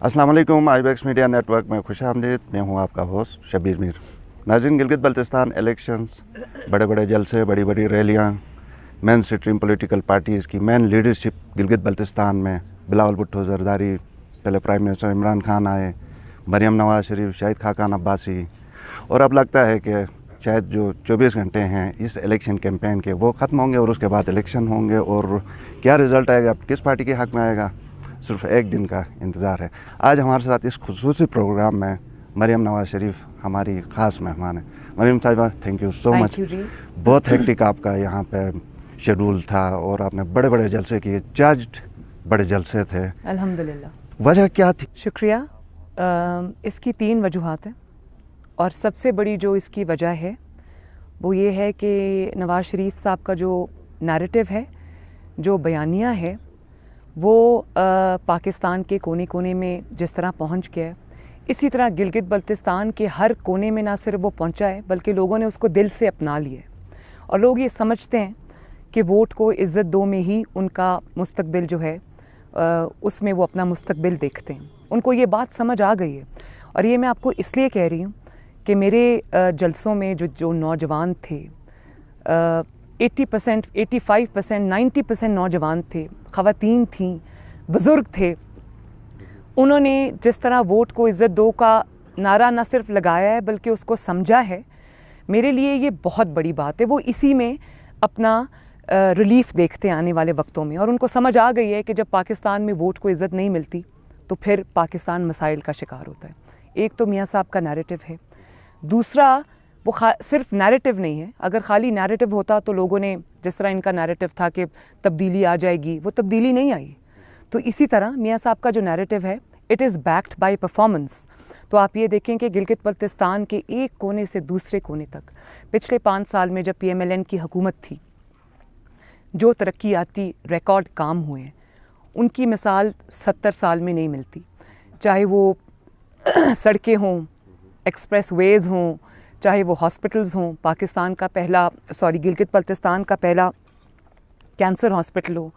अस्सलाम वालेकुम। Ibex media network में खुश आमदीद। मैं हूं आपका होस्ट शबीर मीर। नाज़रीन, गिलगित बल्तिस्तान इलेक्शंस, बड़े बड़े जलसे, बड़ी बड़ी रैलियां, मेन स्ट्रीम पॉलिटिकल पार्टीज़ की मेन लीडरशिप गिलगित बल्तिस्तान में, बिलावल भुट्टो जरदारी, पहले प्राइम मिनिस्टर इमरान खान आए, मरियम नवाज शरीफ, शाहिद खाकान अब्बासी, और अब लगता है कि शायद जो 24 घंटे हैं इस इलेक्शन कैंपेन के वो ख़त्म होंगे और उसके बाद इलेक्शन होंगे, और क्या रिज़ल्ट आएगा, किस पार्टी के हक़ में आएगा, सिर्फ एक दिन का इंतज़ार है। आज हमारे साथ इस खुसूसी प्रोग्राम में मरियम नवाज शरीफ हमारी ख़ास मेहमान है। मरियम साहिबा, थैंक यू सो मच। बहुत हेक्टिक आपका यहाँ पे शेड्यूल था और आपने बड़े बड़े जलसे किए, 4 बड़े जलसे थे। अल्हम्दुलिल्लाह। वजह क्या थी? शुक्रिया। इसकी 3 वजूहात हैं और सबसे बड़ी जो इसकी वजह है वो ये है कि नवाज़ शरीफ साहब का जो नैरेटिव है, जो बयानिया है, वो पाकिस्तान के कोने कोने में जिस तरह पहुंच गया है, इसी तरह गिलगित बल्तिस्तान के हर कोने में ना सिर्फ वो पहुंचा है बल्कि लोगों ने उसको दिल से अपना लिया है। और लोग ये समझते हैं कि वोट को इज़्ज़त दो में ही उनका मुस्तकबिल जो है उसमें वो अपना मुस्तकबिल देखते हैं। उनको ये बात समझ आ गई है। और ये मैं आपको इसलिए कह रही हूँ कि मेरे जलसों में जो नौजवान थे, 80%, 85%, 90% नौजवान थे, ख़वातीन थीं, बुज़ुर्ग थे। उन्होंने जिस तरह वोट को इज़्ज़त दो का नारा न सिर्फ लगाया है बल्कि उसको समझा है, मेरे लिए ये बहुत बड़ी बात है। वो इसी में अपना रिलीफ देखते हैं आने वाले वक्तों में, और उनको समझ आ गई है कि जब पाकिस्तान में वोट को इज़्ज़त नहीं मिलती तो फिर पाकिस्तान मसाइल का शिकार होता है। एक तो मियाँ साहब का नैरेटिव है, दूसरा वो सिर्फ नैरेटिव नहीं है। अगर खाली नैरेटिव होता तो लोगों ने, जिस तरह इनका नैरेटिव था कि तब्दीली आ जाएगी, वो तब्दीली नहीं आई। तो इसी तरह मियाँ साहब का जो नैरेटिव है, it is backed by performance. तो आप ये देखें कि गिलगित बल्तिस्तान के एक कोने से दूसरे कोने तक पिछले 5 साल में जब PMLN की हुकूमत थी, जो तरक्याती रिकॉर्ड काम हुए हैं उनकी मिसाल 70 साल में नहीं मिलती। चाहे वो सड़कें हों, एक्सप्रेस वेज़ हों, चाहे वो हॉस्पिटल्स हों। पाकिस्तान का गिलगित बल्तिस्तान का पहला कैंसर हॉस्पिटल हो,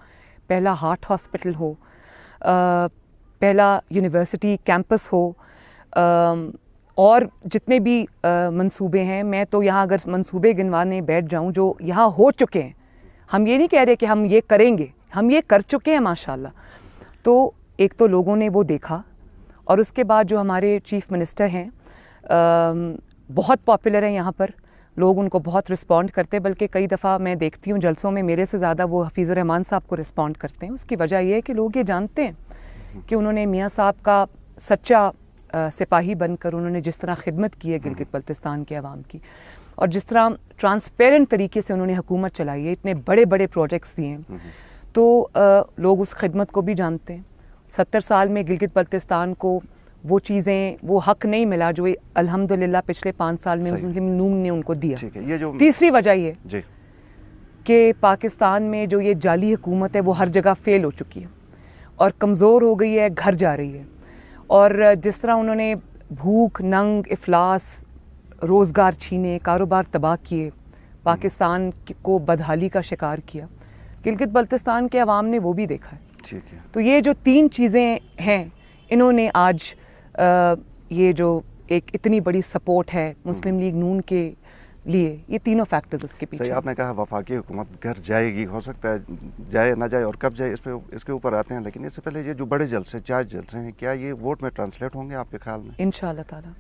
पहला हार्ट हॉस्पिटल हो, पहला यूनिवर्सिटी कैंपस हो, और जितने भी मंसूबे हैं, मैं तो यहाँ अगर मंसूबे गिनवाने बैठ जाऊँ जो यहाँ हो चुके हैं, हम ये नहीं कह रहे कि हम ये करेंगे, हम ये कर चुके हैं माशाल्लाह। तो एक तो लोगों ने वो देखा, और उसके बाद जो हमारे चीफ़ मिनिस्टर हैं बहुत पॉपुलर हैं यहाँ पर, लोग उनको बहुत रिस्पॉन्ड करते हैं। बल्कि कई दफ़ा मैं देखती हूँ जलसों में मेरे से ज़्यादा वो हफीज़ुर रहमान साहब को रिस्पॉन्ड करते हैं। उसकी वजह यह है कि लोग ये जानते हैं कि उन्होंने मियाँ साहब का सच्चा सिपाही बनकर उन्होंने जिस तरह खिदमत की है गिलगित बल्तिस्तान के अवाम की, और जिस तरह ट्रांसपेरेंट तरीके से उन्होंने हुकूमत चलाई है, इतने बड़े बड़े प्रोजेक्ट्स दिए हैं, तो लोग उस खिदमत को भी जानते हैं। 70 साल में गिलगित बल्तिस्तान को वो चीज़ें, वो हक़ नहीं मिला जो अल्हम्दुलिल्लाह पिछले 5 साल में मुस्लिम नून ने उनको दिया। ये जो तीसरी वजह ये कि पाकिस्तान में जो ये जाली हुकूमत है वो हर जगह फेल हो चुकी है और कमज़ोर हो गई है, घर जा रही है। और जिस तरह उन्होंने भूख, नंग, इफलास, रोज़गार छीने, कारोबार तबाह किए, पाकिस्तान को बदहाली का शिकार किया, गिलगित बल्तिस्तान के अवाम ने वो भी देखा है। तो ये जो 3 चीज़ें हैं, इन्होंने आज ये जो एक इतनी बड़ी सपोर्ट है मुस्लिम लीग नून के लिए, ये तीनों फैक्टर्स उसके पीछे। सही आपने कहा, वफाकी हुकूमत घर जाएगी, हो सकता है जाए ना जाए, और कब जाए इसके ऊपर आते हैं। लेकिन इससे पहले ये जो बड़े जलसे, 4 जलसे हैं, क्या ये वोट में ट्रांसलेट होंगे आपके ख्याल में? इंशाअल्लाह ताला।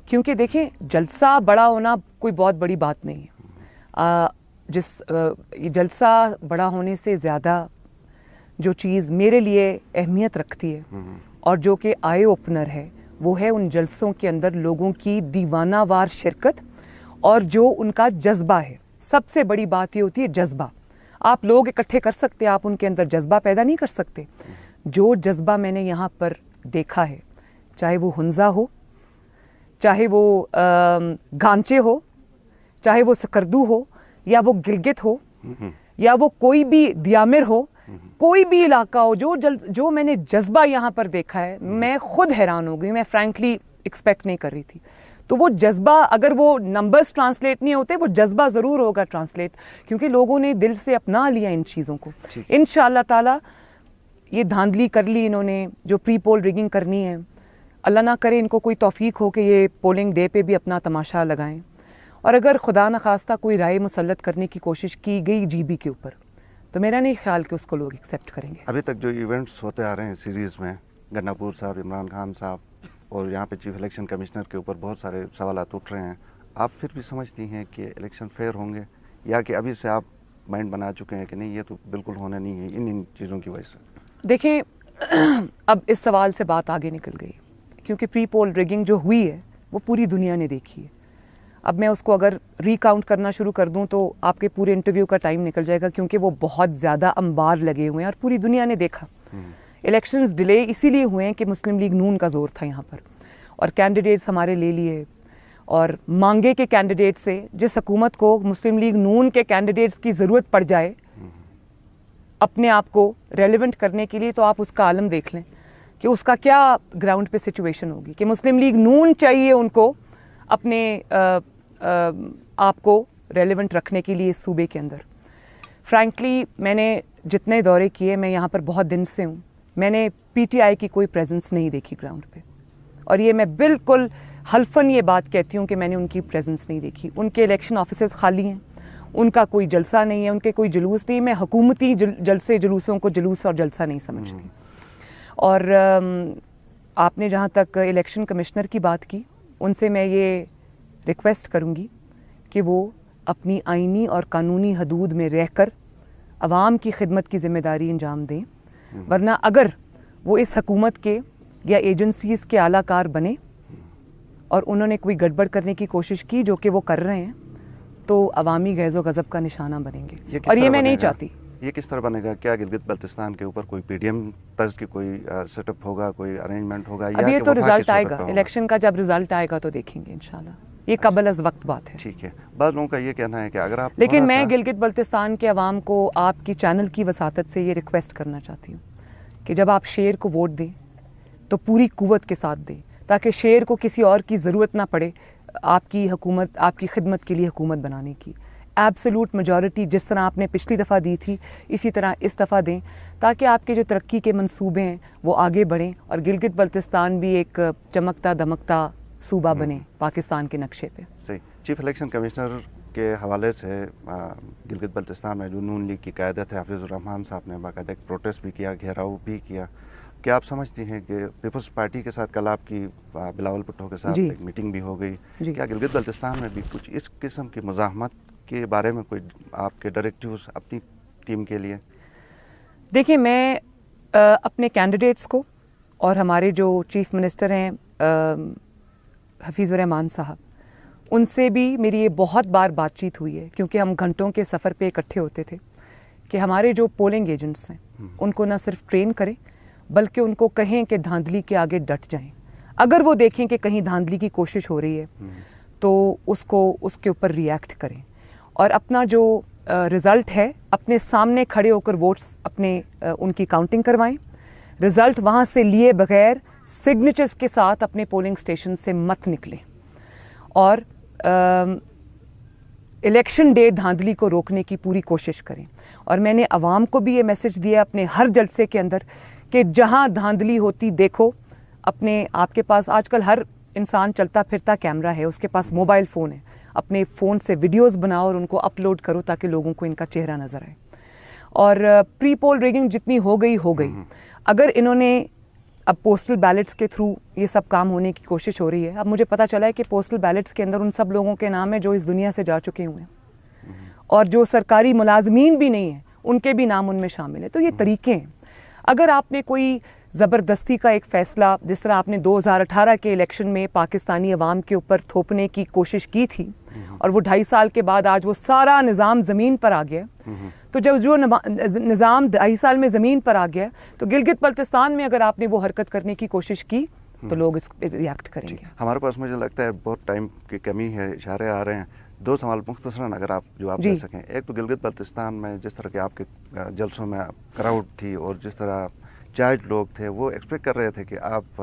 क्योंकि देखें, जलसा बड़ा होना कोई बहुत बड़ी बात नहीं है। ये जलसा बड़ा होने से ज़्यादा जो चीज़ मेरे लिए अहमियत रखती है और जो कि आई ओपनर है, वो है उन जलसों के अंदर लोगों की दीवानावार शिरकत और जो उनका जज्बा है। सबसे बड़ी बात ये होती है जज्बा। आप लोग इकट्ठे कर सकते हैं, आप उनके अंदर जज्बा पैदा नहीं कर सकते। जो जज्बा मैंने यहाँ पर देखा है, चाहे वो हुंजा हो, चाहे वो गांचे हो, चाहे वो सकरदू हो, या वो गिलगित हो, या वो कोई भी दियामिर हो, कोई भी इलाका हो, जो मैंने जज्बा यहाँ पर देखा है, मैं खुद हैरान हो गई। मैं फ्रैंकली एक्सपेक्ट नहीं कर रही थी। तो वो जज्बा, अगर वो नंबर्स ट्रांसलेट नहीं होते, वो जज्बा ज़रूर होगा ट्रांसलेट, क्योंकि लोगों ने दिल से अपना लिया इन चीज़ों को। इंशाअल्लाह ताला یہ دھاندلی کر لی انہوں نے, جو پری پول ریگنگ کرنی ہے, اللہ نہ کرے ان کو کوئی توفیق ہو کہ یہ پولنگ ڈے پہ بھی اپنا تماشا لگائیں, اور اگر خدا نخواستہ کوئی رائے مسلط کرنے کی کوشش کی گئی جی بی کے اوپر, تو میرا نہیں خیال کہ اس کو لوگ ایکسیپٹ کریں گے. ابھی تک جو ایونٹس ہوتے آ رہے ہیں سیریز میں, گنڈاپور صاحب, عمران خان صاحب, اور یہاں پہ چیف الیکشن کمشنر کے اوپر بہت سارے سوالات اٹھ رہے ہیں, آپ پھر بھی سمجھتی ہیں کہ الیکشن فیئر ہوں گے, یا کہ ابھی سے آپ مائنڈ بنا چکے ہیں کہ نہیں یہ تو بالکل ہونا نہیں ہے ان چیزوں کی وجہ سے؟ دیکھیں, اب اس سوال سے بات آگے نکل گئی, کیونکہ پری پول ریگنگ جو ہوئی ہے وہ پوری دنیا نے دیکھی ہے. اب میں اس کو اگر ری کاؤنٹ کرنا شروع کر دوں تو آپ کے پورے انٹرویو کا ٹائم نکل جائے گا, کیونکہ وہ بہت زیادہ انبار لگے ہوئے ہیں اور پوری دنیا نے دیکھا. الیکشنز ڈیلے اسی لیے ہوئے ہیں کہ مسلم لیگ نون کا زور تھا یہاں پر, اور کینڈیڈیٹس ہمارے لے لیے, اور مانگے کے کینڈیڈیٹ سے جس حکومت کو مسلم لیگ نون کے کینڈیڈیٹس کی ضرورت پڑ جائے اپنے آپ کو ریلیونٹ کرنے کے لیے, تو آپ اس کا عالم دیکھ لیں کہ اس کا کیا گراؤنڈ پہ سچویشن ہوگی, کہ مسلم لیگ نون چاہیے ان کو اپنے آپ کو ریلیونٹ رکھنے کے لیے اس صوبے کے اندر. فرینکلی میں نے جتنے دورے کیے, میں یہاں پر بہت دن سے ہوں, میں نے پی ٹی آئی کی کوئی پریزنس نہیں دیکھی گراؤنڈ پہ, اور یہ میں بالکل حلفاً یہ بات کہتی ہوں کہ میں نے ان کی پریزنس نہیں دیکھی. ان کے الیکشن آفیسز خالی ہیں, ان کا کوئی جلسہ نہیں ہے, ان کے کوئی جلوس نہیں. میں حکومتی جلسے جلوسوں کو جلوس اور جلسہ نہیں سمجھتی. اور آپ نے جہاں تک الیکشن کمشنر کی بات کی, ان سے میں یہ ریکویسٹ کروں گی کہ وہ اپنی آئینی اور قانونی حدود میں رہ کر عوام کی خدمت کی ذمہ داری انجام دیں, ورنہ اگر وہ اس حکومت کے یا ایجنسیز کے اعلیٰ کار بنے اور انہوں نے کوئی گڑبڑ کرنے کی کوشش کی, جو کہ وہ کر رہے ہیں, تو عوامی غیظ و غضب کا نشانہ بنیں گے, اور یہ میں نہیں چاہتی. یہ کس طرح بنے گا؟ کیا گلگت بلتستان کے اوپر کوئی پی ڈی ایم طرز کی کوئی سیٹ اپ ہوگا, کوئی ارینجمنٹ ہوگا؟ اب یہ تو رزلٹ آئے گا, الیکشن کا جب رزلٹ آئے گا تو دیکھیں گے انشاءاللہ. یہ قبل از وقت بات ہے. ٹھیک ہے. بعض لوگوں کا یہ کہنا ہے کہ اگر آپ, لیکن میں گلگت بلتستان کے عوام کو آپ کی چینل کی وساطت سے یہ ریکویسٹ کرنا چاہتی ہوں کہ جب آپ شیر کو ووٹ دیں تو پوری قوت کے ساتھ دیں, تاکہ شیر کو کسی اور کی ضرورت نہ پڑے آپ کی حکومت, آپ کی خدمت کے لیے حکومت بنانے کی. ایبسولوٹ میجورٹی جس طرح آپ نے پچھلی دفعہ دی تھی اسی طرح اس دفعہ دیں, تاکہ آپ کے جو ترقی کے منصوبے ہیں وہ آگے بڑھیں, اور گلگت بلتستان بھی ایک چمکتا دمکتا صوبہ بنے پاکستان کے نقشے پہ. صحیح. چیف الیکشن کمشنر کے حوالے سے گلگت بلتستان میں جو نون لیگ کی قیادت ہے, حافظ الرحمان صاحب نے باقاعدہ ایک پروٹیسٹ بھی کیا, گھیراؤ بھی کیا. کیا آپ سمجھتی ہیں کہ پیپلز پارٹی کے ساتھ کل آپ کی بلاول بھٹو کے ساتھ ایک میٹنگ بھی ہو گئی, کیا گلگت بلتستان میں بھی کچھ اس قسم کی مزاحمت کے بارے میں کوئی آپ کے ڈائریکٹیوز اپنی ٹیم کے لیے؟ دیکھیں, میں اپنے کینڈیڈیٹس کو اور ہمارے جو چیف منسٹر ہیں حفیظ الرحمان صاحب, ان سے بھی میری یہ بہت بار بات چیت ہوئی ہے, کیونکہ ہم گھنٹوں کے سفر پہ اکٹھے ہوتے تھے, کہ ہمارے جو پولنگ ایجنٹس ہیں ان کو نہ صرف ٹرین کریں بلکہ ان کو کہیں کہ دھاندلی کے آگے ڈٹ جائیں. اگر وہ دیکھیں کہ کہیں دھاندلی کی کوشش ہو رہی ہے تو اس کے اوپر ریئیکٹ کریں, اور اپنا جو رزلٹ ہے اپنے سامنے کھڑے ہو کر ووٹس اپنے ان کی کاؤنٹنگ کروائیں. رزلٹ وہاں سے لیے بغیر سگنیچرز کے ساتھ اپنے پولنگ اسٹیشن سے مت نکلیں, اور الیکشن ڈے دھاندلی کو روکنے کی پوری کوشش کریں. اور میں نے عوام کو بھی یہ میسج دیا اپنے ہر جلسے کے اندر کہ جہاں دھاندلی ہوتی دیکھو, اپنے آپ کے پاس آج کل ہر انسان چلتا پھرتا کیمرہ ہے, اس کے پاس موبائل فون ہے, اپنے فون سے ویڈیوز بناؤ اور ان کو اپلوڈ کرو تاکہ لوگوں کو ان کا چہرہ نظر آئے. اور پری پول ریگنگ جتنی ہو گئی, اگر انہوں نے اب پوسٹل بیلٹس کے تھرو یہ سب کام ہونے کی کوشش ہو رہی ہے. اب مجھے پتہ چلا ہے کہ پوسٹل بیلٹس کے اندر ان سب لوگوں کے نام ہیں جو اس دنیا سے جا چکے ہوئے ہیں, اور جو سرکاری ملازمین بھی نہیں ہیں ان کے بھی نام ان میں شامل ہیں. تو یہ طریقے ہیں. اگر آپ نے کوئی زبردستی کا ایک فیصلہ, جس طرح آپ نے 2018 کے الیکشن میں پاکستانی عوام کے اوپر تھوپنے کی کوشش کی تھی, اور وہ 2.5 سال کے بعد آج وہ سارا نظام زمین پر آ گیا, تو جب جو نظام 2.5 سال میں زمین پر آ گیا, تو گلگت بلتستان میں اگر آپ نے وہ حرکت کرنے کی کوشش کی تو لوگ اس پہ ریئیکٹ کریں گے. ہمارے پاس مجھے لگتا ہے بہت ٹائم کی کمی ہے, اشارے آ رہے ہیں. 2 سوال مختصراً اگر آپ جواب دے سکیں. ایک تو گلگت بلتستان میں جس طرح کے آپ کے جلسوں میں کراؤڈ تھی اور جس طرح چارج لوگ تھے, وہ ایکسپیکٹ کر رہے تھے کہ آپ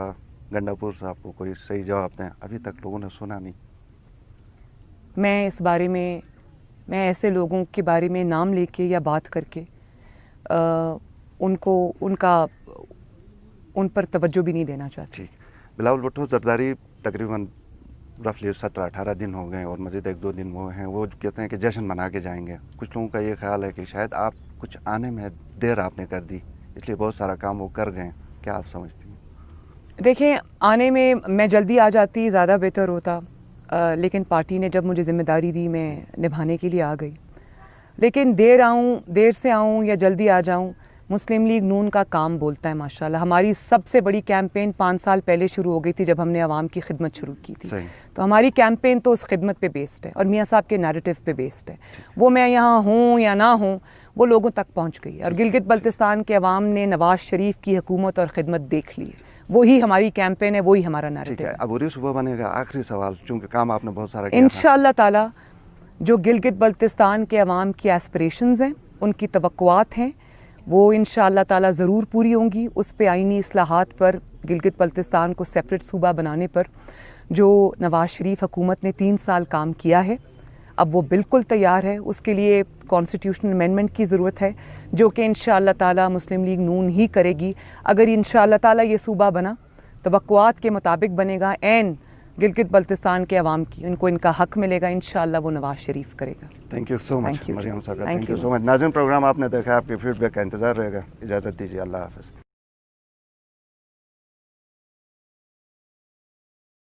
گنڈاپور صاحب کو کوئی صحیح جواب دیں. ابھی تک لوگوں نے سنا نہیں. میں اس بارے میں ایسے لوگوں کے بارے میں نام لے کے یا بات کر کے उन पर तवज्जो भी नहीं देना चाहती. ठीक. बिलावल भुट्टो जरदारी तकरीबन रफली 17-18 दिन हो गए और मज़ीद 1-2 दिन वो हैं, वो कहते हैं कि जश्न मना के जाएंगे. कुछ लोगों का ये ख्याल है कि शायद आप कुछ आने में देर आपने कर दी, इसलिए बहुत सारा काम वो कर गए. क्या आप समझती हैं? देखें, आने में मैं जल्दी आ जाती ज़्यादा बेहतर होता, लेकिन पार्टी ने जब मुझे ज़िम्मेदारी दी मैं निभाने के लिए आ गई. लेकिन देर से आऊँ या जल्दी आ जाऊँ, मुस्लिम लीग नून का काम बोलता है. माशाल्लाह हमारी सबसे बड़ी कैंपेन 5 साल पहले शुरू हो गई थी जब हमने आवाम की खिदमत शुरू की थी. सही. तो हमारी कैंपेन तो उस खिदमत पे बेस्ड है और मियाँ साहब के नैरेटिव पे बेस्ड है. वो मैं यहाँ हूँ या ना हूँ, वो लोगों तक पहुँच गई. और गिलगित बल्तिस्तान के अवाम ने नवाज शरीफ की हुकूमत और खिदमत देख ली. वही हमारी कैंपेन है, वही हमारा ठीक नैरेटिव है. है. अबूरी सुबह बनेगा. आखिरी सवाल, चूँकि काम आपने बहुत सारा किया था. इंशाअल्लाह ताला जो गिलगित बल्तिस्तान के अवाम की एस्पिरेशंस हैं, उनकी तवक्कुआत हैं, वो इंशाअल्लाह ताला ज़रूर पूरी होंगी. उस पे आईनी इस्लाहात पर, गिलगित बल्तिस्तान को सेपरेट सूबा बनाने पर जो नवाज शरीफ हुकूमत ने 3 साल काम किया है, अब वो बिल्कुल तैयार है. उसके लिए कॉन्स्टिट्यूशनल अमेंडमेंट की ज़रूरत है जो कि इंशाअल्लाह ताला मुस्लिम लीग नून ही करेगी. अगर इंशाअल्लाह ताला ये सूबा बना, तवक्कुआत के मुताबिक बनेगा, एन गिलगित बल्तिस्तान के अवाम की इनको इनका हक मिलेगा, इंशाअल्लाह वो नवाज शरीफ करेगा. Thank you so much Thank you. Maryam साहब. Thank thank you you. So much. नाज़रीन, प्रोग्राम आपने देखा, आपके फीडबैक का इंतज़ार रहेगा. इजाज़त दीजिए. अल्लाह हाफ़िज़.